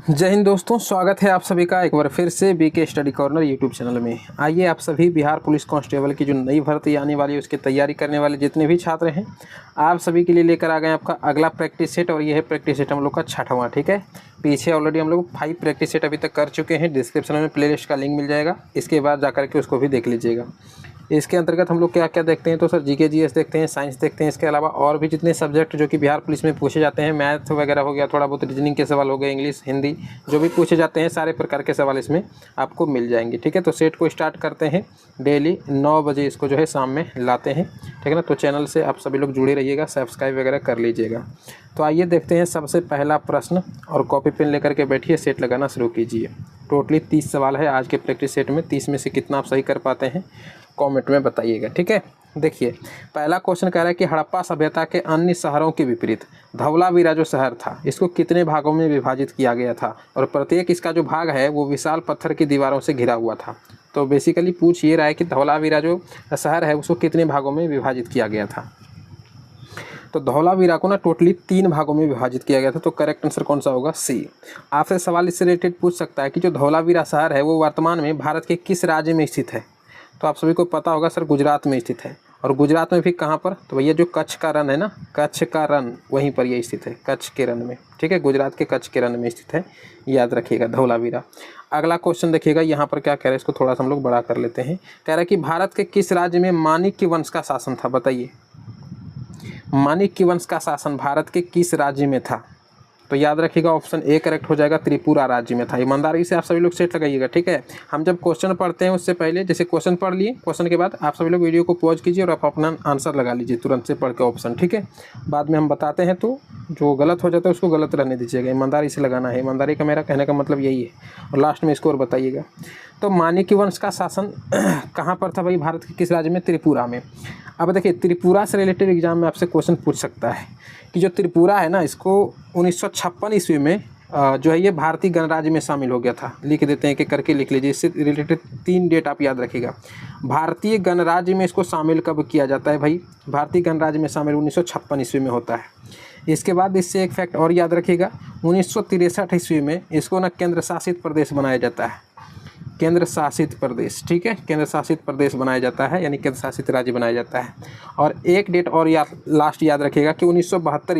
जय हिंद दोस्तों, स्वागत है आप सभी का एक बार फिर से BK study corner YouTube channel में। आइए आप सभी बिहार पुलिस कांस्टेबल की जो नई भर्ती आने वाली है उसकी तैयारी करने वाले जितने भी छात्र हैं, आप सभी के लिए लेकर आ गए आपका अगला प्रैक्टिस सेट। और ये है प्रैक्टिस सेट हम लोग का 6वां। ठीक है, पीछे ऑलरेडी हम लोग 5 प्रैक्टिस सेट अभी तक कर चुके हैं। डिस्क्रिप्शन में प्लेलिस्ट का लिंक मिल जाएगा, इसके बाद जाकर के उसको भी देख लीजिएगा। इसके अंतर्गत हम लोग क्या क्या देखते हैं तो सर जीके जीएस देखते हैं, साइंस देखते हैं। इसके अलावा और भी जितने सब्जेक्ट जो कि बिहार पुलिस में पूछे जाते हैं, मैथ वगैरह हो गया, थोड़ा बहुत रीजनिंग के सवाल हो गए, इंग्लिश हिंदी जो भी पूछे जाते हैं, सारे प्रकार के सवाल इसमें आपको मिल जाएंगे। ठीक है, तो सेट को स्टार्ट करते हैं। डेली 9 बजे इसको जो है शाम में लाते हैं। ठीक है ना, तो चैनल से आप सभी लोग जुड़े रहिएगा, सब्सक्राइब वगैरह कर लीजिएगा। तो आइए देखते हैं सबसे पहला प्रश्न, और कॉपी पेन लेकर के बैठिए, सेट लगाना शुरू कीजिए। टोटली 30 सवाल है आज के प्रैक्टिस सेट में। 30 में से कितना आप सही कर पाते हैं कमेंट में बताइएगा। ठीक है, देखिए पहला क्वेश्चन कह रहा है कि हड़प्पा सभ्यता के अन्य शहरों के विपरीत धौलावीरा जो शहर था इसको कितने भागों में विभाजित किया गया था, और प्रत्येक इसका जो भाग है वो विशाल पत्थर की दीवारों से घिरा हुआ था। तो बेसिकली पूछ ये रहा है कि धौलावीरा जो शहर है उसको कितने भागों में विभाजित किया गया था। तो धौलावीरा को ना टोटली 3 भागों में विभाजित किया गया था। तो करेक्ट आंसर कौन सा होगा? सी। आपसे सवाल इससे रिलेटेड पूछ सकता है कि जो धौलावीरा शहर है वो वर्तमान में भारत के किस राज्य में स्थित है। तो आप सभी को पता होगा सर, गुजरात में स्थित है। और गुजरात में भी कहाँ पर? तो भैया जो कच्छ का रण है ना, कच्छ का रण वहीं पर ये स्थित है, कच्छ के रण में। ठीक है, गुजरात के कच्छ के रण में स्थित है, याद रखिएगा धौलावीरा। अगला क्वेश्चन देखिएगा, यहाँ पर क्या कह रहे हैं, इसको थोड़ा सा हम लोग बड़ा कर लेते हैं। कह रहा है कि भारत के किस राज्य में माणिक्य वंश का शासन था, बताइए। माणिक्य वंश का शासन भारत के किस राज्य में था? तो याद रखिएगा ऑप्शन ए करेक्ट हो जाएगा, त्रिपुरा राज्य में था। ईमानदारी से आप सभी लोग सेट लगाइएगा। ठीक है, हम जब क्वेश्चन पढ़ते हैं उससे पहले, जैसे क्वेश्चन पढ़ लिए, क्वेश्चन के बाद आप सभी लोग वीडियो को पॉज कीजिए और आप अपना आंसर लगा लीजिए तुरंत से पढ़ के ऑप्शन। ठीक है, बाद में हम बताते हैं तो जो गलत हो जाता है उसको गलत रहने दीजिएगा, ईमानदारी से लगाना है। ईमानदारी का मेरा कहने का मतलब यही है। और लास्ट में स्कोर बताइएगा। तो माणिक्य वंश का शासन कहाँ पर था भाई? भारत के किस राज्य में? त्रिपुरा में। अब देखिए त्रिपुरा से रिलेटेड एग्जाम में आपसे क्वेश्चन पूछ सकता है कि जो त्रिपुरा है ना, इसको 1956 ईस्वी में जो है ये भारतीय गणराज्य में शामिल हो गया था। लिख देते हैं, कि करके लिख लीजिए। इससे रिलेटेड 3 डेट आप याद रखिएगा। भारतीय गणराज्य में इसको शामिल कब किया जाता है भाई? भारतीय गणराज्य में शामिल 1956 ईस्वी में होता है। इसके बाद इससे एक फैक्ट और याद रखिएगा, 1963 ईस्वी में इसको ना केंद्र शासित प्रदेश बनाया जाता है। केंद्र शासित प्रदेश, ठीक है, केंद्र शासित प्रदेश बनाया जाता है, यानी केंद्र शासित राज्य बनाया जाता है। और एक डेट और लास्ट याद रखिएगा कि 1972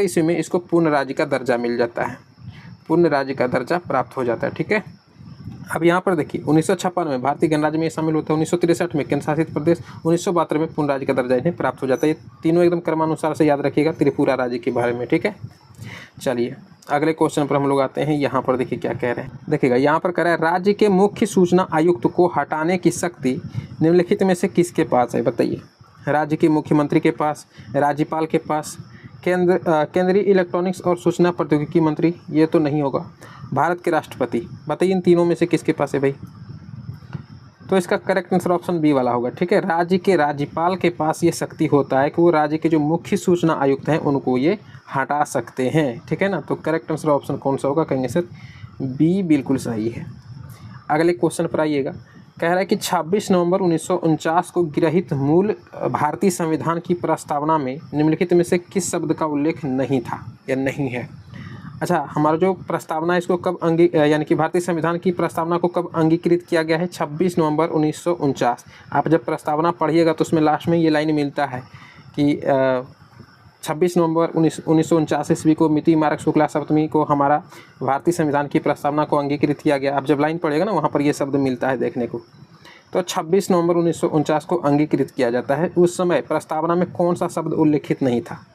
ईस्वी में इसको पूर्ण राज्य का दर्जा मिल जाता है, पूर्ण राज्य का दर्जा प्राप्त हो जाता है। ठीक है, अब यहाँ पर देखिए 1956 में भारतीय गणराज्य में शामिल होता है, 1963 में केंद्र शासित प्रदेश, 1972 में पूर्ण राज्य का दर्जा इन्हें प्राप्त हो जाता है। ये तीनों एकदम क्रमानुसार से याद रखिएगा त्रिपुरा राज्य के बारे में। ठीक है, चलिए अगले क्वेश्चन पर हम लोग आते हैं। यहाँ पर देखिए क्या कह रहे हैं, देखिएगा यहाँ पर कह रहा है राज्य के मुख्य सूचना आयुक्त को हटाने की शक्ति निम्नलिखित में से किसके पास है, बताइए। राज्य के मुख्यमंत्री के पास, राज्यपाल के पास, केंद्रीय इलेक्ट्रॉनिक्स और सूचना प्रौद्योगिकी मंत्री, ये तो नहीं होगा, भारत के राष्ट्रपति। बताइए इन तीनों में से किसके पास है भाई? तो इसका करेक्ट आंसर ऑप्शन बी वाला होगा। ठीक है, राज्य के राज्यपाल के पास ये शक्ति होता है कि वो राज्य के जो मुख्य सूचना आयुक्त हैं उनको ये हटा सकते हैं। ठीक है ना, तो करेक्ट आंसर ऑप्शन कौन सा होगा? कहेंगे सर बी बिल्कुल सही है। अगले क्वेश्चन पर आइएगा। कह रहा है कि 26 नवंबर 1949 को गृहीत मूल भारतीय संविधान की प्रस्तावना में निम्नलिखित में से किस शब्द का उल्लेख नहीं था या नहीं है? अच्छा, हमारा जो प्रस्तावना है इसको कब यानी कि भारतीय संविधान की प्रस्तावना को कब अंगीकृत किया गया है? 26 नवंबर 1949। आप जब प्रस्तावना पढ़िएगा तो उसमें लास्ट में ये लाइन मिलता है कि 26 नवंबर 1949 ईस्वी को मिति मार्ग शुक्ला सप्तमी को हमारा भारतीय संविधान की प्रस्तावना को अंगीकृत किया गया। आप जब लाइन पढ़ेगा ना वहाँ पर ये शब्द मिलता है देखने को। तो 26 नवंबर 1949 को अंगीकृत किया जाता है। उस समय प्रस्तावना में कौन सा शब्द उल्लेखित नहीं था?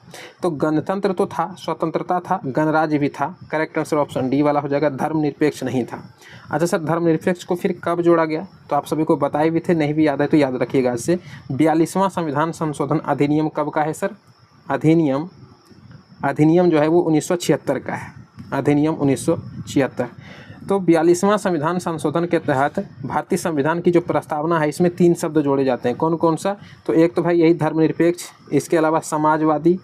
तो गणतंत्र तो था, स्वतंत्रता था, गणराज्य भी था। करेक्ट आंसर ऑप्शन डी वाला हो जाएगा, धर्मनिरपेक्ष नहीं था। अच्छा सर, धर्मनिरपेक्ष को फिर कब जोड़ा गया? तो आप सभी को बताए भी थे, नहीं भी याद है तो याद रखिएगा। इससे 42वां संविधान संशोधन अधिनियम कब का है सर? अधिनियम जो है वो 1976 का है, अधिनियम 1976। तो 42वां संविधान संशोधन के तहत भारतीय संविधान की जो प्रस्तावना है इसमें 3 शब्द जोड़े जाते हैं। कौन कौन सा? तो एक तो भाई यही धर्मनिरपेक्ष, इसके अलावा समाजवादी,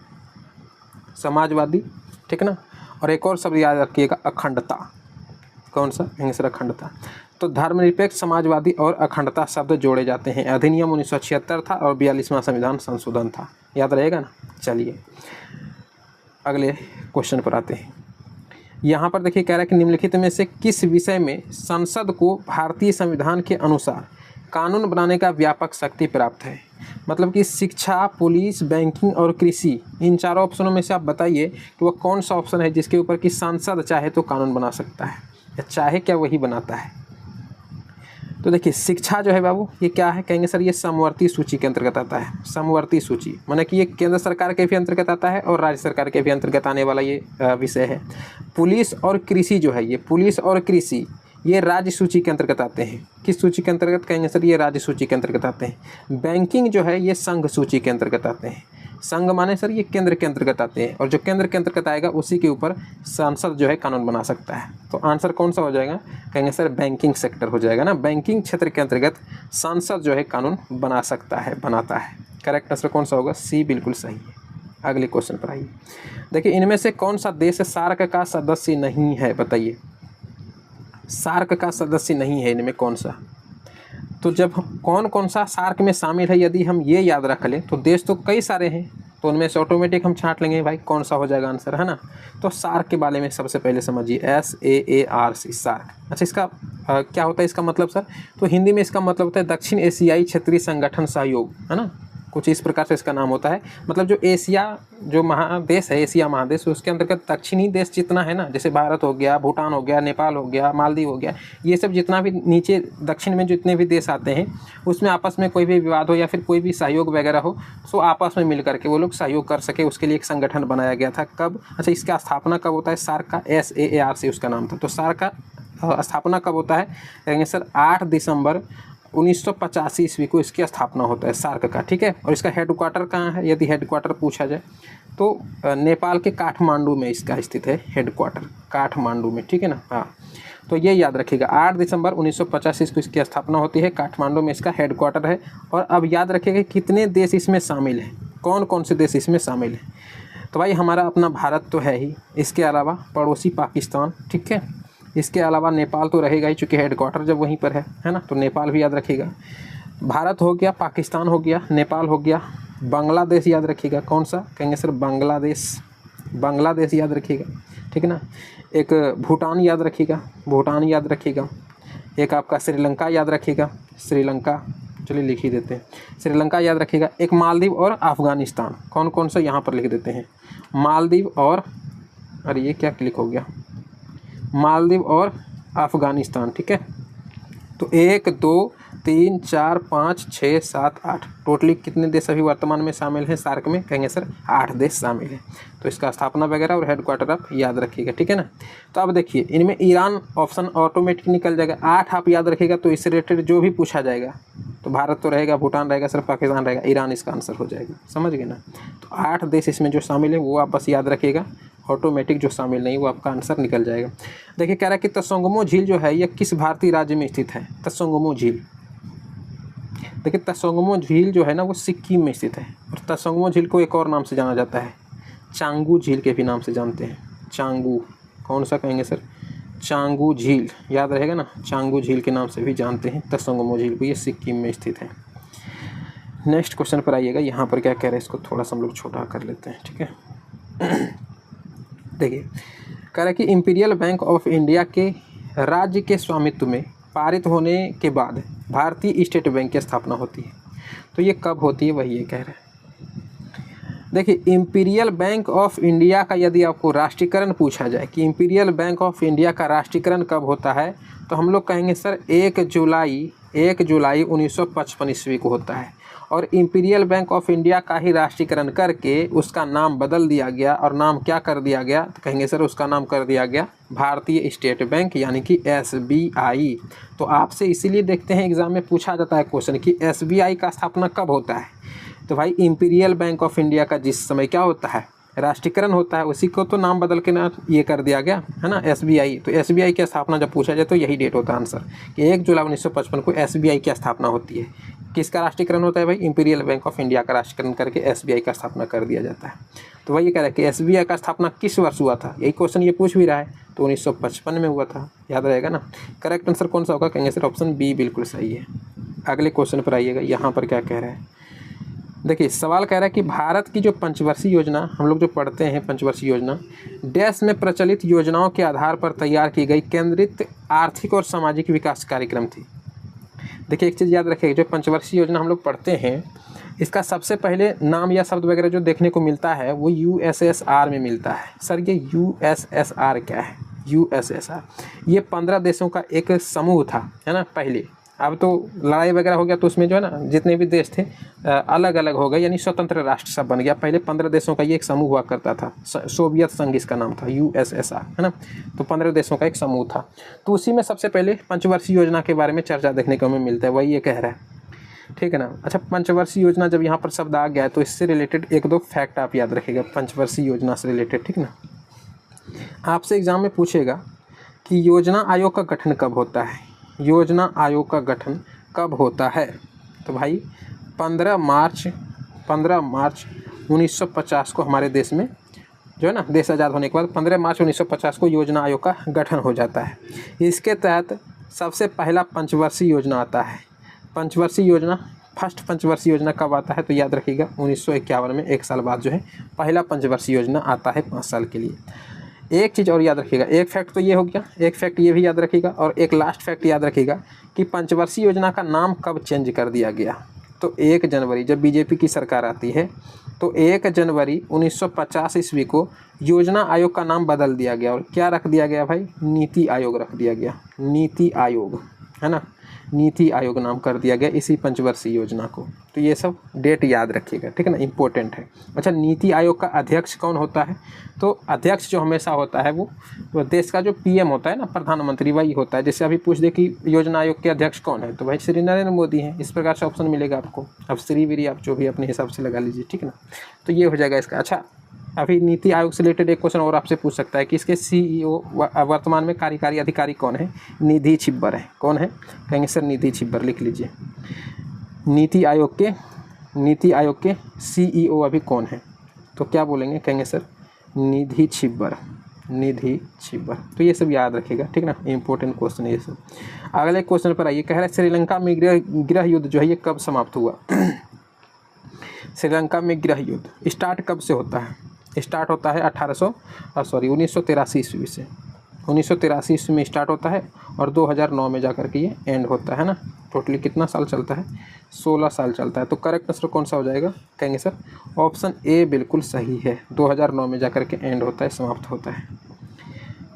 ठीक ना, और एक और शब्द याद रखिएगा, अखंडता। कौन सा? सर अखंडता। तो धर्मनिरपेक्ष, समाजवादी और अखंडता शब्द जोड़े जाते हैं। अधिनियम 1976 था और 42वां संविधान संशोधन था, याद रहेगा ना। चलिए अगले क्वेश्चन पर आते हैं। यहाँ पर देखिए कह रहा है कि निम्नलिखित में से किस विषय में संसद को भारतीय संविधान के अनुसार कानून बनाने का व्यापक शक्ति प्राप्त है। मतलब कि शिक्षा, पुलिस, बैंकिंग और कृषि, इन चारों ऑप्शनों में से आप बताइए कि वह कौन सा ऑप्शन है जिसके ऊपर कि संसद चाहे तो कानून बना सकता है, या चाहे क्या वही बनाता है। तो देखिए शिक्षा जो है बाबू ये क्या है, कहेंगे सर ये समवर्ती सूची के अंतर्गत आता है। समवर्ती सूची माने कि ये केंद्र सरकार के भी अंतर्गत आता है और राज्य सरकार के भी अंतर्गत आने वाला ये विषय है। पुलिस और कृषि जो है, ये पुलिस और कृषि ये राज्य सूची के अंतर्गत आते हैं। किस सूची के अंतर्गत, कहेंगे सर ये राज्य सूची के अंतर्गत आते हैं। बैंकिंग जो है ये संघ सूची के अंतर्गत आते हैं। संघ माने सर ये केंद्र के अंतर्गत आते हैं, और जो केंद्र के अंतर्गत आएगा उसी के ऊपर संसद जो है कानून बना सकता है। तो आंसर कौन सा हो जाएगा, कहेंगे सर बैंकिंग सेक्टर हो जाएगा ना। बैंकिंग क्षेत्र के अंतर्गत संसद जो है कानून बना सकता है, बनाता है। करेक्ट आंसर कौन सा होगा, सी बिल्कुल सही है। अगले क्वेश्चन पर आइए। देखिए इनमें से कौन सा देश सार्क का सदस्य नहीं है, बताइए। सार्क का सदस्य नहीं है इनमें कौन सा। तो जब कौन कौन सा सार्क में शामिल है यदि हम ये याद रख लें तो देश तो कई सारे हैं, तो उनमें से ऑटोमेटिक हम छांट लेंगे भाई कौन सा हो जाएगा आंसर, है ना। तो सार्क के बारे में सबसे पहले समझिए, SAARC सार्क। अच्छा इसका क्या होता है इसका मतलब सर, तो हिंदी में इसका मतलब होता है दक्षिण एशियाई क्षेत्रीय संगठन सहयोग, है ना, कुछ इस प्रकार से इसका नाम होता है। मतलब जो एशिया जो महादेश है, एशिया महादेश, उसके अंतर्गत दक्षिणी देश जितना है ना, जैसे भारत हो गया, भूटान हो गया, नेपाल हो गया, मालदीव हो गया, ये सब जितना भी नीचे दक्षिण में जितने भी देश आते हैं उसमें आपस में कोई भी विवाद हो या फिर कोई भी सहयोग वगैरह हो, सो आपस में मिल करके वो लोग सहयोग कर सके, उसके लिए एक संगठन बनाया गया था। कब, अच्छा इसका स्थापना कब होता है, सार्क का, SAARC उसका नाम था। तो सार्क का स्थापना कब होता है, कहेंगे सर 8 दिसंबर 1985 ईस्वी को इसकी स्थापना होता है सार्क का, ठीक है। और इसका हेडक्वार्टर कहाँ है, यदि हेडक्वार्टर पूछा जाए तो नेपाल के काठमांडू में इसका स्थित है हेडक्वार्टर, काठमांडू में, ठीक है ना। हाँ तो ये याद रखिएगा 8 दिसंबर 1985 को इसकी स्थापना होती है, काठमांडू में इसका हेडक्वार्टर है। और अब याद रखिएगा कितने देश इसमें शामिल हैं, कौन कौन से देश इसमें शामिल हैं। तो भाई हमारा अपना भारत तो है ही, इसके अलावा पड़ोसी पाकिस्तान, ठीक है, इसके अलावा नेपाल तो रहेगा ही चूँकि हेडक्वार्टर जब वहीं पर है ना, तो नेपाल भी याद रखिएगा। भारत हो गया, पाकिस्तान हो गया, नेपाल हो गया, बांग्लादेश याद रखिएगा, कौन सा, कहेंगे सर बांग्लादेश, बांग्लादेश याद रखिएगा, ठीक है ना। एक भूटान याद रखिएगा, भूटान याद रखिएगा। एक आपका श्रीलंका याद रखिएगा, श्रीलंका, चलिए लिख ही देते हैं, श्रीलंका याद रखिएगा। एक मालदीव और अफ़गानिस्तान, कौन कौन सा यहाँ पर लिख देते हैं, मालदीव और, अरे ये क्या क्लिक हो गया, मालदीव और अफ़गानिस्तान, ठीक है। तो 1 2 3 4 5 6 7 8 टोटली कितने देश अभी वर्तमान में शामिल हैं सार्क में, कहेंगे सर 8 देश शामिल हैं। तो इसका स्थापना वगैरह और हेडक्वार्टर आप याद रखिएगा, ठीक है ना। तो अब देखिए इनमें ईरान ऑप्शन ऑटोमेटिक निकल जाएगा, 8 आप याद रखिएगा। तो इससे रिलेटेड जो भी पूछा जाएगा तो भारत तो रहेगा, भूटान रहेगा सर, पाकिस्तान रहेगा, ईरान इसका आंसर हो जाएगा, समझ गए ना। तो 8 देश इसमें जो शामिल है वो आप बस याद रखिएगा, ऑटोमेटिक जो शामिल नहीं वो आपका आंसर निकल जाएगा। देखिए कह रहा है कि तसोंगमो झील जो है यह किस भारतीय राज्य में स्थित है, तसोंगमो झील। देखिए तसोंगमो झील जो है ना वो सिक्किम में स्थित है, और तसोंगमो झील को एक और नाम से जाना जाता है, चांगू झील के भी नाम से जानते हैं, चांगू, कौन सा कहेंगे सर, चांगू झील, याद रहेगा ना, चांगू झील के नाम से भी जानते हैं तसोंगमो झील को, ये सिक्किम में स्थित है। नेक्स्ट क्वेश्चन पर आइएगा, यहाँ पर क्या कह रहे हैं इसको थोड़ा सा हम लोग छोटा कर लेते हैं, ठीक है। देखिए कह रहा है कि इंपीरियल बैंक ऑफ इंडिया के राज्य के स्वामित्व में पारित होने के बाद भारतीय स्टेट बैंक की स्थापना होती है। तो ये कब होती है, वही ये कह रहे हैं। देखिए इंपीरियल बैंक ऑफ इंडिया का यदि आपको राष्ट्रीयकरण पूछा जाए कि इंपीरियल बैंक ऑफ इंडिया का राष्ट्रीयकरण कब होता है, तो हम लोग कहेंगे सर 1 जुलाई 1955 ईस्वी को होता है। और इंपीरियल बैंक ऑफ इंडिया का ही राष्ट्रीयकरण करके उसका नाम बदल दिया गया, और नाम क्या कर दिया गया, तो कहेंगे सर उसका नाम कर दिया गया भारतीय स्टेट बैंक यानी कि SBI। तो आपसे इसीलिए देखते हैं एग्जाम में पूछा जाता है क्वेश्चन कि SBI का स्थापना कब होता है। तो भाई इंपीरियल बैंक ऑफ इंडिया का जिस समय क्या होता है, राष्ट्रीयकरण होता है, उसी को तो नाम बदल के ना ये कर दिया गया है ना, SBI। तो SBI की स्थापना जब पूछा जाए तो यही डेट होता है आंसर कि 1 जुलाई 1955 को SBI की स्थापना होती है। किसका राष्ट्रीयकरण होता है भाई, इंपीरियल बैंक ऑफ इंडिया का राष्ट्रीयकरण करके SBI का स्थापना कर दिया जाता है। तो वही कह रहा है कि SBI का स्थापना किस वर्ष हुआ था, यही क्वेश्चन ये पूछ भी रहा है, तो 1955 में हुआ था, याद रहेगा ना। करेक्ट आंसर कौन सा होगा, कहेंगे सर ऑप्शन बी बिल्कुल सही है। अगले क्वेश्चन पर आइएगा, यहाँ पर क्या कह रहे हैं, देखिए सवाल कह रहा है कि भारत की जो पंचवर्षीय योजना हम लोग जो पढ़ते हैं, पंचवर्षीय योजना देश में प्रचलित योजनाओं के आधार पर तैयार की गई केंद्रित आर्थिक और सामाजिक विकास कार्यक्रम थी। देखिए एक चीज़ याद रखिएगा, जो पंचवर्षीय योजना हम लोग पढ़ते हैं इसका सबसे पहले नाम या शब्द वगैरह जो देखने को मिलता है वो USSR में मिलता है। सर ये USSR क्या है? USSR ये 15 देशों का एक समूह था, है ना पहले। अब तो लड़ाई वगैरह हो गया तो उसमें जो है ना जितने भी देश थे अलग अलग हो गए, यानी स्वतंत्र राष्ट्र सब बन गया। पहले 15 देशों का ये एक समूह हुआ करता था, सोवियत संघ इसका नाम था, USSR, है ना। तो 15 देशों का एक समूह था। तो उसी में सबसे पहले पंचवर्षीय योजना के बारे में चर्चा देखने को हमें मिलता है, वही ये कह रहा है, ठीक है ना। अच्छा, पंचवर्षीय योजना जब यहाँ पर शब्द आ गया है तो इससे रिलेटेड एक दो फैक्ट आप याद रखिएगा पंचवर्षीय योजना से रिलेटेड, ठीक ना। आपसे एग्जाम में पूछेगा कि योजना आयोग का गठन कब होता है? योजना आयोग का गठन कब होता है? तो भाई 15 मार्च 1950 को हमारे देश में जो है ना देश आज़ाद होने के बाद 15 मार्च 1950 को योजना आयोग का गठन हो जाता है। इसके तहत सबसे पहला पंचवर्षीय योजना आता है। पंचवर्षीय योजना, फर्स्ट पंचवर्षीय योजना कब आता है? तो याद रखिएगा 1951 में, एक साल बाद जो है पहला पंचवर्षीय योजना आता है 5 साल के लिए। एक चीज़ और याद रखिएगा, एक फैक्ट तो ये हो गया, एक फैक्ट ये भी याद रखिएगा और एक लास्ट फैक्ट याद रखिएगा कि पंचवर्षीय योजना का नाम कब चेंज कर दिया गया। तो 1 जनवरी जब बीजेपी की सरकार आती है तो 1 जनवरी 1950 ईस्वी को योजना आयोग का नाम बदल दिया गया और क्या रख दिया गया भाई? नीति आयोग रख दिया गया। नीति आयोग, है ना, नीति आयोग नाम कर दिया गया इसी पंचवर्षीय योजना को। तो ये सब डेट याद रखिएगा, ठीक है ना, इंपॉर्टेंट है। अच्छा, नीति आयोग का अध्यक्ष कौन होता है? तो अध्यक्ष जो हमेशा होता है वो देश का जो PM होता है ना, प्रधानमंत्री, वही होता है। जैसे अभी पूछ दे कि योजना आयोग के अध्यक्ष कौन है, तो भाई श्री नरेंद्र मोदी हैं। इस प्रकार से ऑप्शन मिलेगा आपको। अब श्री वीरी आप जो भी अपने हिसाब से लगा लीजिए, ठीक है ना। तो ये हो जाएगा इसका। अच्छा, अभी नीति आयोग से रिलेटेड एक क्वेश्चन और आपसे पूछ सकता है कि इसके CEO वर्तमान में कार्यकारी अधिकारी कौन है? निधि छिब्बर है। कौन है? कहेंगे सर निधि छिब्बर, लिख लीजिए। नीति आयोग के CEO अभी कौन है? तो क्या बोलेंगे? कहेंगे सर निधि छिब्बर। तो ये सब याद रखिएगा, ठीक ना, इंपॉर्टेंट क्वेश्चन है ये सब। अगले क्वेश्चन पर आइए। कह रहा है श्रीलंका में गृह युद्ध जो है ये कब समाप्त हुआ? श्रीलंका में गृह युद्ध स्टार्ट कब से होता है? स्टार्ट होता है 1983 ईस्वी से। 1983 ईस्वी में स्टार्ट होता है और 2009 में जाकर के ये एंड होता है ना। टोटली कितना साल चलता है? 16 साल चलता है। तो करेक्ट आंसर कौन सा हो जाएगा? कहेंगे सर ऑप्शन ए बिल्कुल सही है। 2009 में जाकर के एंड होता है, समाप्त होता है।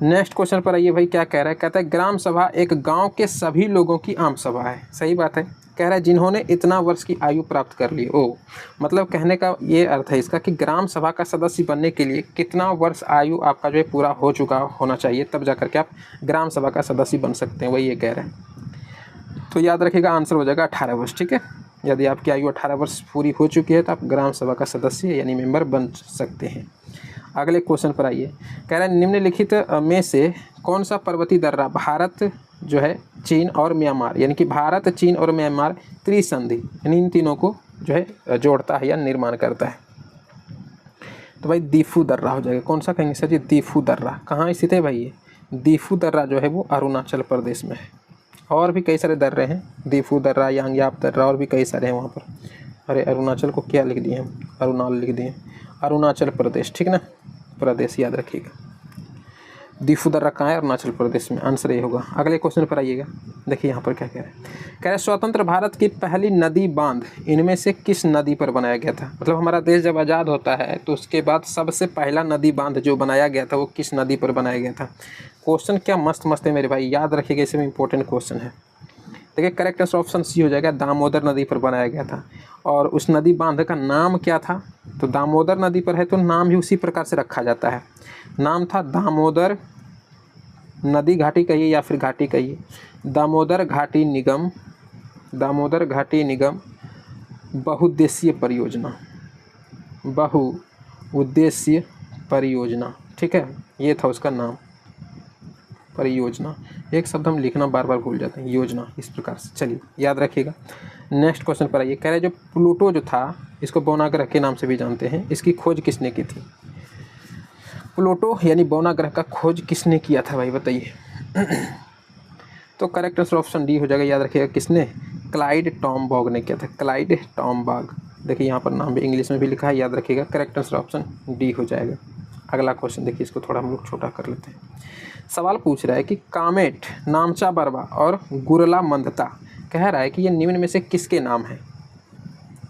नेक्स्ट क्वेश्चन पर आइए भाई, क्या कह रहा है? कहता है ग्राम सभा एक गांव के सभी लोगों की आम सभा है। सही बात है। कह रहा है जिन्होंने इतना वर्ष की आयु प्राप्त कर ली। ओ मतलब कहने का ये अर्थ है इसका कि ग्राम सभा का सदस्य बनने के लिए कितना वर्ष आयु आपका जो है पूरा हो चुका होना चाहिए, तब जाकर के आप ग्राम सभा का सदस्य बन सकते हैं, वही ये कह रहे हैं। तो याद रखिएगा आंसर हो जाएगा 18 वर्ष, ठीक है। यदि आपकी आयु 18 वर्ष पूरी हो चुकी है तो आप ग्राम सभा का सदस्य यानी मेंबर बन सकते हैं। अगले क्वेश्चन पर आइए। कह रहा है निम्नलिखित में से कौन सा पर्वतीय दर्रा भारत जो है चीन और म्यांमार, यानी कि भारत, चीन और म्यांमार त्रिसंधि, यानी इन तीनों को जो है जोड़ता है या निर्माण करता है? तो भाई दीफू दर्रा हो जाएगा। कौन सा कहेंगे सर जी? दीफू दर्रा। कहाँ स्थित है भाई ये? दीफू दर्रा जो है वो अरुणाचल प्रदेश में है। और भी कई सारे दर्रे हैं, दीफू दर्रा, यांग्याप दर्रा, और भी कई सारे हैं वहाँ पर। अरे अरुणाचल को क्या लिख दिए हम? अरुणाल लिख दिए। अरुणाचल प्रदेश, ठीक ना, प्रदेश याद रखिएगा। दीफू दर्रा कहाँ है? अरुणाचल प्रदेश में। आंसर ये होगा। अगले क्वेश्चन पर आइएगा। देखिए यहाँ पर क्या कह रहे हैं। कह रहे स्वतंत्र भारत की पहली नदी बांध इनमें से किस नदी पर बनाया गया था? मतलब हमारा देश जब आज़ाद होता है तो उसके बाद सबसे पहला नदी बांध जो बनाया गया था वो किस नदी पर बनाया गया था? क्वेश्चन क्या मस्त मस्त है मेरे भाई, याद रखिएगा, इसमें इंपॉर्टेंट क्वेश्चन है। देखिए करेक्ट आंसर ऑप्शन सी हो जाएगा, दामोदर नदी पर बनाया गया था। और उस नदी बांध का नाम क्या था? तो दामोदर नदी पर है तो नाम ही उसी प्रकार से रखा जाता है। नाम था दामोदर नदी घाटी कहिए या फिर घाटी कहिए, दामोदर घाटी निगम बहुउद्देशीय परियोजना, ठीक है, ये था उसका नाम, परियोजना। एक शब्द हम लिखना बार बार भूल जाते हैं, योजना, इस प्रकार से। चलिए याद रखिएगा। नेक्स्ट क्वेश्चन पर आइए। कह रहे जो प्लूटो जो था, इसको बौना ग्रह के नाम से भी जानते हैं, इसकी खोज किसने की थी? प्लूटो यानी बौना ग्रह का खोज किसने किया था भाई, बताइए। तो करेक्ट आंसर ऑप्शन डी हो जाएगा। याद रखिएगा किसने? क्लाइड टॉमबॉग ने किया था। क्लाइड टॉमबॉग, देखिए यहाँ पर नाम भी इंग्लिश में भी लिखा है, याद रखिएगा। करेक्ट आंसर ऑप्शन डी हो जाएगा। अगला क्वेश्चन देखिए, इसको थोड़ा हम लोग छोटा कर लेते हैं। सवाल पूछ रहा है कि कामेट, नामचा बरवा और गुरला मंदता, कह रहा है कि ये निम्न में से किसके नाम है,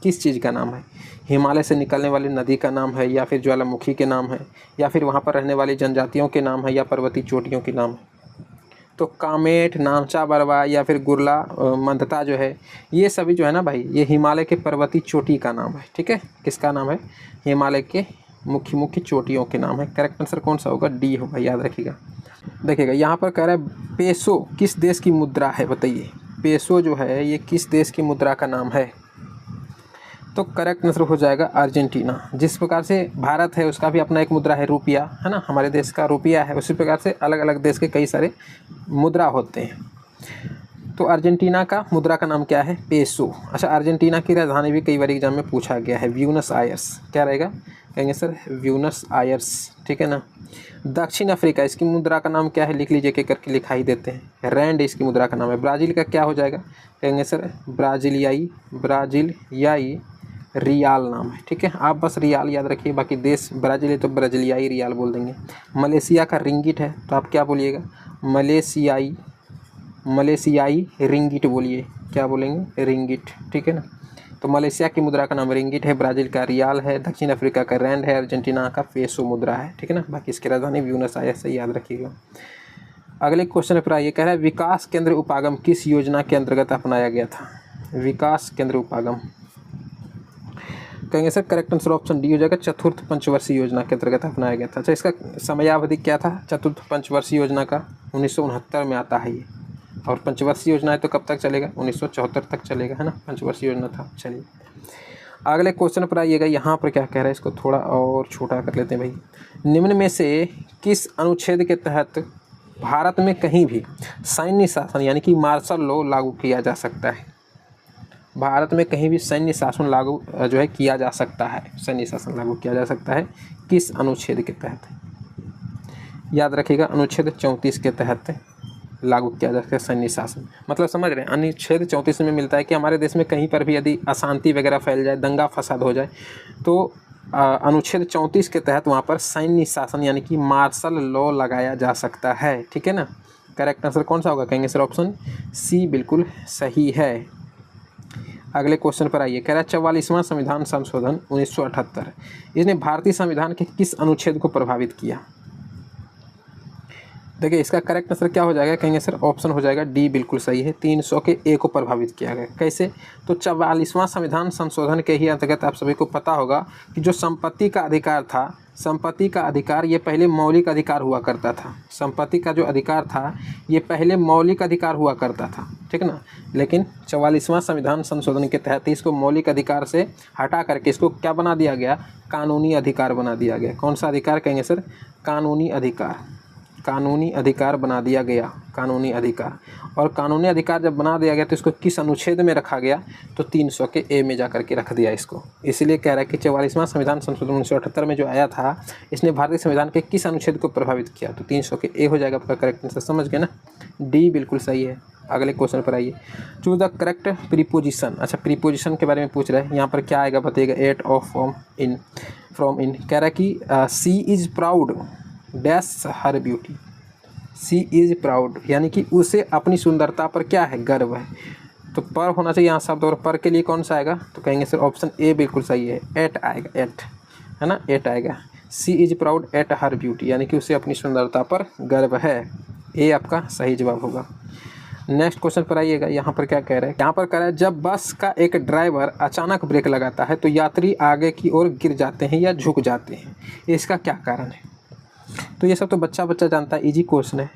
किस चीज़ का नाम है? हिमालय से निकलने वाली नदी का नाम है, या फिर ज्वालामुखी के नाम है, या फिर वहाँ पर रहने वाली जनजातियों के नाम है, या पर्वतीय चोटियों के नाम है? तो कामेट, नामचा बरवा या फिर गुरला मंदता जो है, ये सभी जो है ना भाई, ये हिमालय के पर्वतीय चोटी का नाम है। ठीक है, किसका नाम है? हिमालय के मुख्य मुख्य चोटियों के नाम है। करेक्ट आंसर कौन सा होगा? डी होगा, याद रखिएगा। देखिएगा यहाँ पर कह रहा है पेसो किस देश की मुद्रा है, बताइए। पेसो जो है ये किस देश की मुद्रा का नाम है? तो करेक्ट आंसर हो जाएगा अर्जेंटीना। जिस प्रकार से भारत है उसका भी अपना एक मुद्रा है रुपया, है ना, हमारे देश का रुपया है, उसी प्रकार से अलग अलग देश के कई सारे मुद्रा होते हैं। तो अर्जेंटीना का मुद्रा का नाम क्या है? पेसो। अच्छा, अर्जेंटीना की राजधानी भी कई बार एग्जाम में पूछा गया है, ब्यूनस आयर्स। क्या रहेगा? कहेंगे सर ब्यूनस आयर्स, ठीक है ना। दक्षिण अफ्रीका, इसकी मुद्रा का नाम क्या है? लिख लीजिए, के करके लिखा ही देते हैं। रैंड इसकी मुद्रा का नाम है। ब्राज़ील का क्या हो जाएगा? कहेंगे सर ब्राज़िलियाई रियाल नाम है। ठीक है, आप बस रियाल याद रखिए, बाकी देश ब्राज़ील है तो ब्राज़िलियाई रियाल बोल देंगे। मलेशिया का रिंगिट है, तो आप क्या बोलिएगा? मलेशियाई रिंगिट बोलिए। क्या बोलेंगे? रिंगिट, ठीक है ना। तो मलेशिया की मुद्रा का नाम रिंगिट है, ब्राज़ील का रियाल है, दक्षिण अफ्रीका का रैंड है, अर्जेंटीना का पेसो मुद्रा है। ठीक है ना, बाकी इसकी राजधानी ब्यूनस आयर्स से, याद रखिएगा। अगले क्वेश्चन पर आइए। कह रहा है विकास केंद्र उपागम किस योजना के अंतर्गत अपनाया गया था? विकास केंद्र उपागम, कहेंगे sir correct answer option D हो जाएगा, चतुर्थ पंचवर्षीय योजना के अंतर्गत अपनाया गया था। अच्छा, इसका समयावधि क्या था चतुर्थ पंचवर्षीय योजना का? 1969 में आता है ये, और पंचवर्षीय योजना है तो कब तक चलेगा? 1974 तक चलेगा, है ना, पंचवर्षीय योजना था। चलिए अगले क्वेश्चन पर आइएगा। यहाँ पर क्या कह रहा है, इसको थोड़ा और छोटा कर लेते हैं भाई। निम्न में से किस अनुच्छेद के तहत भारत में कहीं भी सैन्य शासन यानी कि मार्शल लॉ लागू किया जा सकता है? भारत में कहीं भी सैन्य शासन लागू जो है किया जा सकता है, सैन्य शासन लागू किया जा सकता है किस अनुच्छेद के तहत? याद रखिएगा, अनुच्छेद 34 के तहत लागू किया जा सकता है सैन्य शासन। मतलब समझ रहे हैं, अनुच्छेद 34 में मिलता है कि हमारे देश में कहीं पर भी यदि अशांति वगैरह फैल जाए, दंगा फसाद हो जाए, तो अनुच्छेद 34 के तहत वहाँ पर सैन्य शासन यानी कि मार्शल लॉ लगाया जा सकता है। ठीक है ना। करेक्ट आंसर कौन सा होगा? कहेंगे सर ऑप्शन सी बिल्कुल सही है। अगले क्वेश्चन पर आइए। कह रहा है 44वां संविधान संशोधन 1978 इसने भारतीय संविधान के किस अनुच्छेद को प्रभावित किया? देखिए इसका करेक्ट आंसर क्या हो जाएगा? कहेंगे सर ऑप्शन हो जाएगा डी बिल्कुल सही है, 300 के ए को प्रभावित किया गया। कैसे? तो 44वां संविधान संशोधन के ही अंतर्गत आप सभी को पता होगा कि जो संपत्ति का अधिकार था, संपत्ति का अधिकार ये पहले मौलिक अधिकार हुआ करता था। संपत्ति का जो अधिकार था ये पहले मौलिक अधिकार हुआ करता था, ठीक ना। लेकिन 44वां संविधान संशोधन के तहत इसको मौलिक अधिकार से हटा करके इसको क्या बना दिया गया? कानूनी अधिकार बना दिया गया। कौन सा अधिकार? कहेंगे सर कानूनी अधिकार। कानूनी अधिकार बना दिया गया, कानूनी अधिकार। और कानूनी अधिकार जब बना दिया गया तो इसको किस अनुच्छेद में रखा गया? तो 300 के ए में जा करके रख दिया इसको। इसीलिए कह रहा है कि 44वां संविधान संशोधन 1978 में जो आया था इसने भारतीय संविधान के किस अनुच्छेद को प्रभावित किया? तो 300 के ए हो जाएगा आपका करेक्ट आंसर। समझ गए ना, डी बिल्कुल सही है। अगले क्वेश्चन पर आइए। Choose the correct preposition. अच्छा, प्रीपोजिशन के बारे में पूछ रहा है, यहाँ पर क्या आएगा बताइएगा? एट ऑफ फ्रॉम इन कह रहा है कि she is proud dash her beauty. She is proud यानी कि उसे अपनी सुंदरता पर क्या है? गर्व है। तो पर होना चाहिए यहाँ शब्द, और पर के लिए कौन सा आएगा? तो कहेंगे सर ऑप्शन ए बिल्कुल सही है, एट आएगा, एट, है ना, एट आएगा। She is proud at her beauty यानी कि उसे अपनी सुंदरता पर गर्व है। ए आपका सही जवाब होगा। नेक्स्ट क्वेश्चन पर आइएगा। यहाँ पर क्या कह रहा है? यहाँ पर कह रहा है जब बस का एक ड्राइवर अचानक ब्रेक लगाता है तो यात्री आगे की ओर गिर जाते हैं या झुक जाते हैं, इसका क्या कारण है? तो ये सब तो बच्चा जानता है, इजी क्वेश्चन है।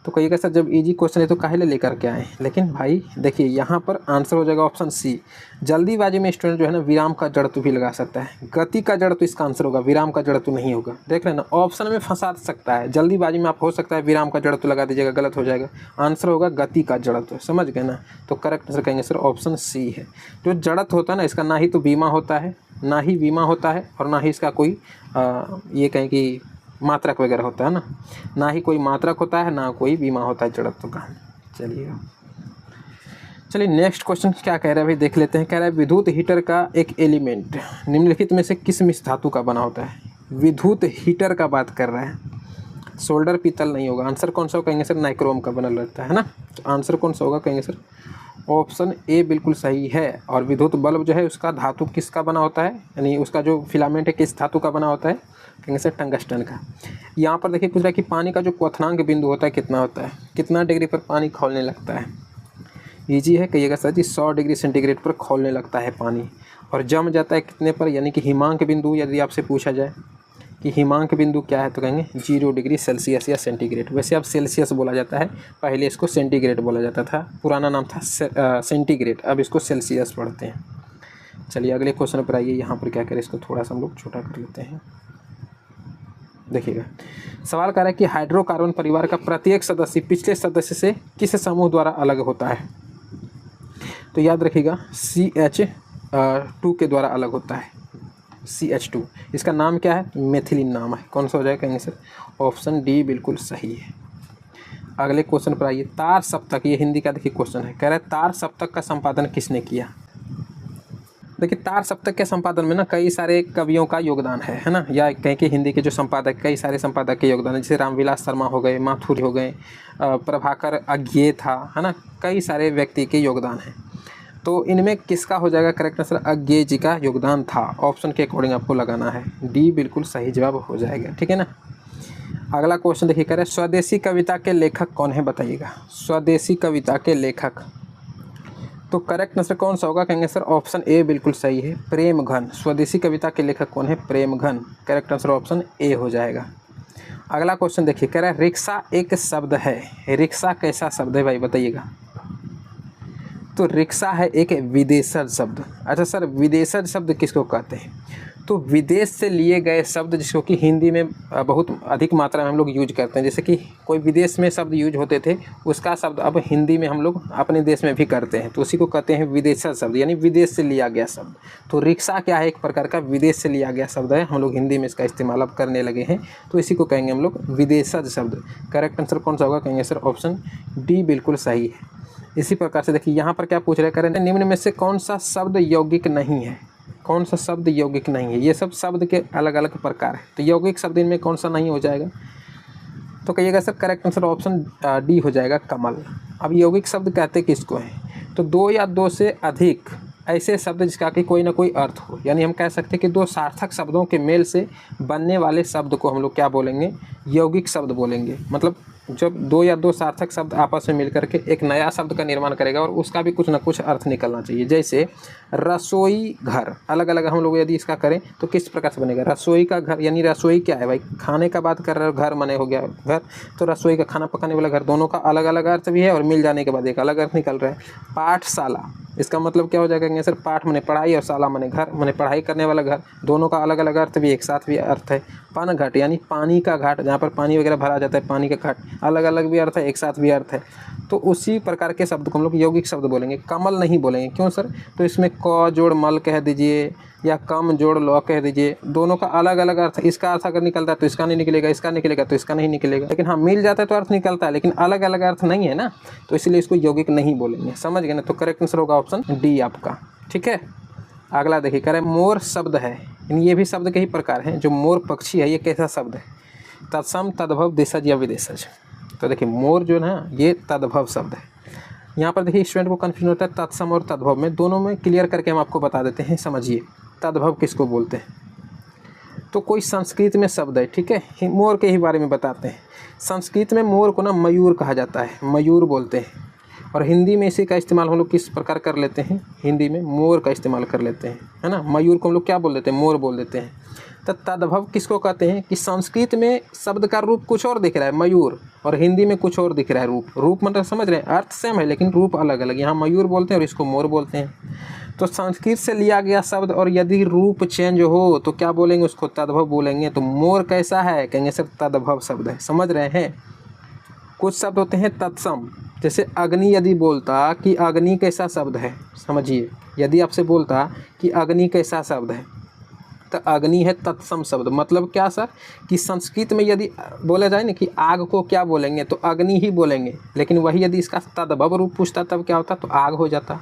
तो कहिएगा सर जब इजी क्वेश्चन है तो काहे लेकर के आए? लेकिन भाई देखिए यहाँ पर आंसर हो जाएगा ऑप्शन सी। जल्दीबाजी में स्टूडेंट जो है ना विराम का जड़त्व भी लगा सकता है। गति का जड़त्व इसका आंसर होगा, विराम का जड़त्व नहीं होगा। देख रहे हैं ना, ऑप्शन में फंसा सकता है। जल्दीबाजी में आप हो सकता है विराम का जड़त्व लगा दीजिएगा, गलत हो जाएगा। आंसर होगा गति का जड़त्व। समझ गए ना। तो करेक्ट आंसर कहेंगे सर ऑप्शन सी है। जो जड़त्व होता है ना इसका ना ही तो बीमा होता है, ना ही बीमा होता है, और ना ही इसका कोई ये कहें कि मात्रक वगैरह होता है ना ही कोई मात्रक होता है, ना कोई बीमा होता है जड़त्व का। चलिए नेक्स्ट क्वेश्चन क्या कह रहा है भाई, देख लेते हैं। कह रहा है विद्युत हीटर का एक एलिमेंट निम्नलिखित में से किस मिश्र धातु का बना होता है। विद्युत हीटर का बात कर रहा है, सोल्डर पीतल नहीं होगा। आंसर कौन सा होगा, कहेंगे सर नाइक्रोम का बना रहता है ना। तो आंसर कौन सा होगा, कहेंगे सर ऑप्शन ए बिल्कुल सही है। और विद्युत बल्ब जो है उसका धातु किसका बना होता है, यानी उसका जो फिलामेंट है किस धातु का बना होता है, कहेंगे सर टंगस्टन का। यहाँ पर देखिए पूछ रहा है कि पानी का जो क्वथनांक बिंदु होता है कितना होता है, कितना डिग्री पर पानी खौलने लगता है। ईजी है, कहिएगा सर जी 100 डिग्री सेंटीग्रेड पर खौलने लगता है पानी। और जम जाता है कितने पर, यानी कि हिमांक बिंदु यदि आपसे पूछा जाए कि हिमांक बिंदु क्या है तो कहेंगे 0 डिग्री सेल्सियस या सेंटीग्रेड। वैसे अब सेल्सियस बोला जाता है, पहले इसको सेंटीग्रेड बोला जाता था, पुराना नाम था सेंटीग्रेड, अब इसको सेल्सियस पढ़ते हैं। चलिए अगले क्वेश्चन पर आइए। यहाँ पर क्या करें, इसको थोड़ा सा हम लोग छोटा कर लेते हैं। देखिएगा सवाल कर रहा है कि हाइड्रोकार्बन परिवार का प्रत्येक सदस्य पिछले सदस्य से किस समूह द्वारा अलग होता है। तो याद रखिएगा CH2 के द्वारा अलग होता है, CH2। इसका नाम क्या है, मेथिलीन नाम है। कौन सा हो जाएगा, कहेंगे सर ऑप्शन डी बिल्कुल सही है। अगले क्वेश्चन पर आइए। तार सप्तक, ये हिंदी का देखिए क्वेश्चन है। कह रहा है तार सप्तक का संपादन किसने किया। देखिए तार सप्तक के संपादन में ना कई सारे कवियों का योगदान है ना, या कहीं कि हिंदी के जो संपादक, कई सारे संपादक के योगदान है, जैसे रामविलास शर्मा हो गए, माथुर हो गए, प्रभाकर अज्ञे था, है ना, कई सारे व्यक्ति के योगदान है। तो इनमें किसका हो जाएगा करेक्ट आंसर, अज्ञे जी का योगदान था। ऑप्शन के अकॉर्डिंग आपको लगाना है, डी बिल्कुल सही जवाब हो जाएगा, ठीक है ना। अगला क्वेश्चन देखिए, कह रहे स्वदेशी कविता के लेखक कौन है, बताइएगा। स्वदेशी कविता के लेखक, तो करेक्ट आंसर कौन सा होगा, कहेंगे सर ऑप्शन ए बिल्कुल सही है, प्रेमघन। स्वदेशी कविता के लेखक कौन है, Premghan. Correct answer option A हो जाएगा। अगला क्वेश्चन देखिए, कह रहा है रिक्शा एक शब्द है। रिक्शा कैसा शब्द है भाई, बताइएगा। तो रिक्शा है एक विदेशज शब्द। अच्छा सर विदेशज शब्द किसको कहते हैं, तो विदेश से लिए गए शब्द जिसको कि हिंदी में बहुत अधिक मात्रा में हम लोग यूज करते हैं। जैसे कि कोई विदेश में शब्द यूज होते थे, उसका शब्द अब हिंदी में हम लोग अपने देश में भी करते हैं, तो उसी को कहते हैं विदेशज शब्द, यानी विदेश से लिया गया शब्द। तो रिक्शा क्या है, एक प्रकार का विदेश से लिया गया शब्द है, हम लोग हिंदी में इसका इस्तेमाल अब करने लगे हैं, तो इसी को कहेंगे हम लोग विदेशज शब्द। करेक्ट आंसर कौन सा होगा, कहेंगे सर ऑप्शन डी बिल्कुल सही है। इसी प्रकार से देखिए यहाँ पर क्या पूछ रहे हैं, निम्न में से कौन सा शब्द यौगिक नहीं है। कौन सा शब्द यौगिक नहीं है, ये सब शब्द के अलग अलग प्रकार है, तो यौगिक शब्द इनमें कौन सा नहीं हो जाएगा, तो कहिएगा sir correct answer option D हो जाएगा, कमल। अब यौगिक शब्द कहते किसको हैं, तो 2 या 2 से अधिक ऐसे शब्द जिसका कि कोई ना कोई अर्थ हो, यानी हम कह सकते हैं कि 2 सार्थक शब्दों के मेल से बनने वाले शब्द को हम लोग क्या बोलेंगे, यौगिक शब्द बोलेंगे। मतलब जब 2 या 2 सार्थक शब्द आपस में मिलकर के एक नया शब्द का निर्माण करेगा और उसका भी कुछ ना कुछ अर्थ निकलना चाहिए। जैसे रसोई घर, अलग अलग हम लोग यदि इसका करें तो किस प्रकार से बनेगा, रसोई का घर, यानी रसोई क्या है भाई, खाने का बात कर रहे हो, घर मने हो गया घर, तो रसोई का खाना पकाने वाला घर, दोनों का अलग अलग अर्थ भी है और मिल जाने के बाद एक अलग अर्थ निकल रहा है। पाठशाला, इसका मतलब क्या हो जाएगा सर, पाठ मने पढ़ाई और शाला मने घर, मने पढ़ाई करने वाला घर, दोनों का अलग अलग अर्थ भी एक साथ भी अर्थ है। पनघट यानी पानी का घाट, जहाँ पर पानी वगैरह भरा जाता है, पानी का घाट, अलग अलग भी अर्थ है, एक साथ भी अर्थ है। तो उसी प्रकार के शब्द को हम लोग यौगिक शब्द बोलेंगे, कमल नहीं बोलेंगे। क्यों सर, तो इसमें क जोड़ मल कह दीजिए या कम जोड़ लौ कह दीजिए, दोनों का अलग अलग अर्थ, इसका अर्थ अगर निकलता है तो इसका नहीं निकलेगा, इसका निकलेगा तो इसका नहीं निकलेगा, लेकिन हाँ मिल जाता है तो अर्थ निकलता है, लेकिन अलग अलग अर्थ नहीं है ना, तो इसलिए इसको यौगिक नहीं बोलेंगे। समझ गए ना, तो करेक्ट आंसर होगा ऑप्शन डी आपका, ठीक है। अगला देखिए, कह रहे मोर शब्द है, ये भी शब्द के ही प्रकार हैं। जो मोर पक्षी है ये कैसा शब्द है, तत्सम तद्भव देशज या विदेशज। तो देखिए मोर जो है ना ये तद्भव शब्द है। यहाँ पर देखिए स्टूडेंट को कन्फ्यूजन होता है तत्सम और तद्भव में, दोनों में क्लियर करके हम आपको बता देते हैं। समझिए तद्भव किसको बोलते हैं, तो कोई संस्कृत में शब्द है, ठीक है, मोर के ही बारे में बताते हैं। संस्कृत में मोर को ना मयूर कहा जाता है, मयूर बोलते हैं, और हिंदी में इसी का इस्तेमाल हम लोग किस प्रकार कर लेते हैं, हिंदी में मोर का इस्तेमाल कर लेते हैं, है ना। मयूर को हम लोग क्या बोल देते हैं, मोर बोल देते हैं। तो तद्भव किसको कहते हैं कि संस्कृत में शब्द का रूप कुछ और दिख रहा है मयूर, और हिंदी में कुछ और दिख रहा है रूप। रूप मतलब समझ रहे हैं, अर्थ सेम है लेकिन रूप अलग अलग, यहाँ मयूर बोलते हैं और इसको मोर बोलते हैं। तो संस्कृत से लिया गया शब्द और यदि रूप चेंज हो तो क्या बोलेंगे, उसको तद्भव बोलेंगे। तो मोर कैसा है, कहेंगे सर तद्भव शब्द है। समझ रहे हैं, कुछ शब्द होते हैं तत्सम, जैसे अग्नि यदि बोलता कि अग्नि कैसा शब्द है, समझिए यदि आपसे बोलता कि अग्नि कैसा शब्द है तो अग्नि है तत्सम शब्द। मतलब क्या सर कि संस्कृत में यदि बोला जाए ना कि आग को क्या बोलेंगे तो अग्नि ही बोलेंगे, लेकिन वही यदि इसका तद्भव रूप पूछता तब क्या होता तो आग हो जाता।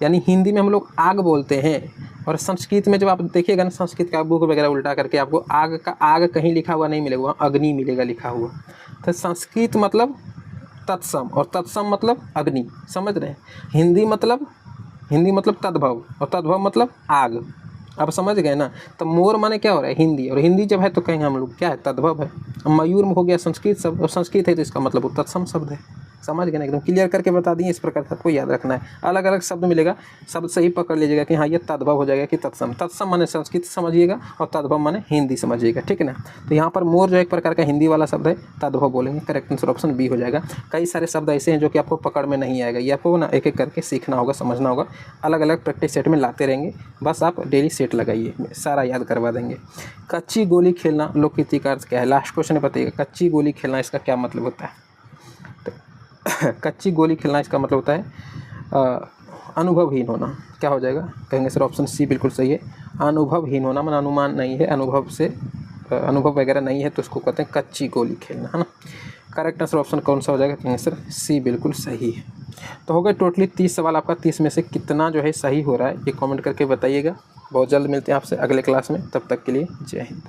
यानी हिंदी में हम लोग आग बोलते हैं, और संस्कृत में जब आप देखिएगा ना संस्कृत का बुक वगैरह उल्टा करके आपको आग का आग कहीं लिखा हुआ नहीं मिलेगा, वहाँ अग्नि मिलेगा लिखा हुआ। तो संस्कृत मतलब तत्सम और तत्सम मतलब अग्नि, समझ रहे हैं। हिंदी मतलब तद्भव और तद्भव मतलब आग। अब समझ गए ना। तो मोर माने क्या हो रहा है हिंदी, और हिंदी जब है तो कहेंगे हम लोग क्या है तद्भव है। मयूर में हो गया संस्कृत शब्द, और संस्कृत है तो इसका मतलब वो तत्सम शब्द है। समझ गए ना, एकदम क्लियर करके बता दिए। इस प्रकार से आपको याद रखना है, अलग अलग शब्द मिलेगा, शब्द सही पकड़ लीजिएगा कि हाँ ये तद्भव हो जाएगा कि तत्सम। तत्सम माने संस्कृत समझिएगा और तद्भव माने हिंदी समझिएगा, ठीक है ना। तो यहाँ पर मोर जो एक प्रकार का हिंदी वाला शब्द है, तद्भव बोलेंगे। करेक्ट आंसर ऑप्शन बी हो जाएगा। कई सारे शब्द ऐसे हैं जो कि आपको पकड़ में नहीं आएगा, ये आपको ना एक एक करके सीखना होगा, समझना होगा। अलग अलग प्रैक्टिस सेट में लाते रहेंगे, बस आप डेली सेट लगाइए, सारा याद करवा देंगे। कच्ची गोली खेलना लोकगीति का अर्थ क्या है? लास्ट क्वेश्चन बताइएगा, कच्ची गोली खेलना इसका क्या मतलब होता है? कच्ची गोली खेलना इसका मतलब होता है अनुभवहीन होना। क्या हो जाएगा? कहेंगे सर ऑप्शन सी बिल्कुल सही है। अनुभवहीन होना मतलब अनुमान नहीं है, अनुभव से अनुभव वगैरह नहीं है, तो उसको कहते हैं कच्ची गोली खेलना, है ना। करेक्ट आंसर ऑप्शन कौन सा हो जाएगा? कहेंगे सर सी बिल्कुल सही है। तो हो गए टोटली 30 सवाल आपका। 30 में से कितना जो है सही हो रहा है ये कमेंट करके बताइएगा। बहुत जल्द मिलते हैं आपसे अगले क्लास में, तब तक के लिए जय हिंद।